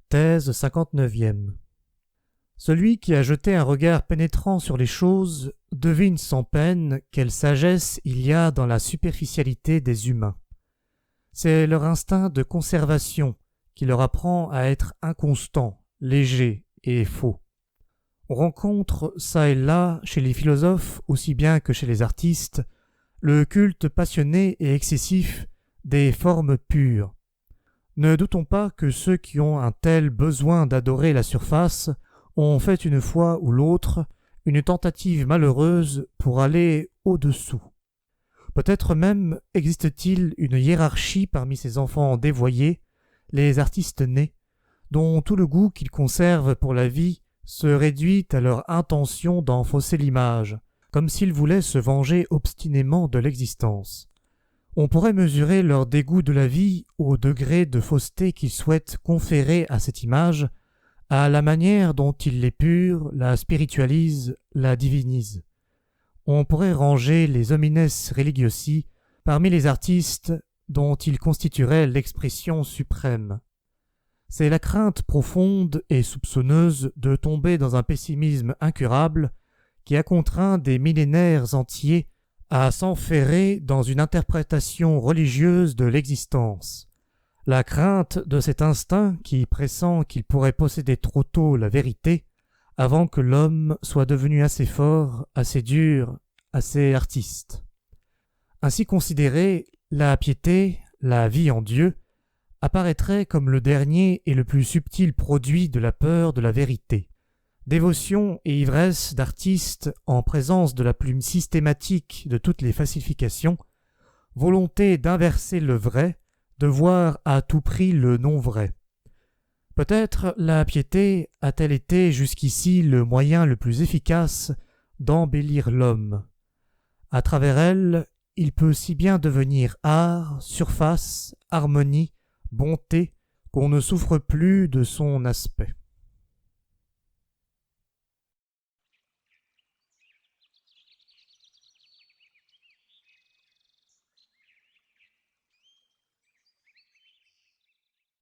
Thèse 59e. Celui qui a jeté un regard pénétrant sur les choses devine sans peine quelle sagesse il y a dans la superficialité des humains. C'est leur instinct de conservation qui leur apprend à être inconstants, légers et faux. On rencontre çà et là, chez les philosophes aussi bien que chez les artistes, le culte passionné et excessif des formes pures. Ne doutons pas que ceux qui ont un tel besoin d'adorer la surface ont fait une fois ou l'autre une tentative malheureuse pour aller au-dessous. Peut-être même existe-t-il une hiérarchie parmi ces enfants dévoyés, les artistes nés, dont tout le goût qu'ils conservent pour la vie se réduit à leur intention d'en fausser l'image, comme s'ils voulaient se venger obstinément de l'existence. On pourrait mesurer leur dégoût de la vie au degré de fausseté qu'ils souhaitent conférer à cette image, à la manière dont ils l'épurent, la spiritualisent, la divinisent. On pourrait ranger les homines religiosi parmi les artistes dont ils constitueraient l'expression suprême. C'est la crainte profonde et soupçonneuse de tomber dans un pessimisme incurable qui a contraint des millénaires entiers à s'enferrer dans une interprétation religieuse de l'existence. La crainte de cet instinct qui pressent qu'il pourrait posséder trop tôt la vérité avant que l'homme soit devenu assez fort, assez dur, assez artiste. Ainsi considérée, la piété, la vie en Dieu, apparaîtrait comme le dernier et le plus subtil produit de la peur de la vérité. Dévotion et ivresse d'artiste en présence de la plume systématique de toutes les falsifications, volonté d'inverser le vrai, de voir à tout prix le non-vrai. Peut-être la piété a-t-elle été jusqu'ici le moyen le plus efficace d'embellir l'homme. À travers elle, il peut si bien devenir art, surface, harmonie, bonté, qu'on ne souffre plus de son aspect.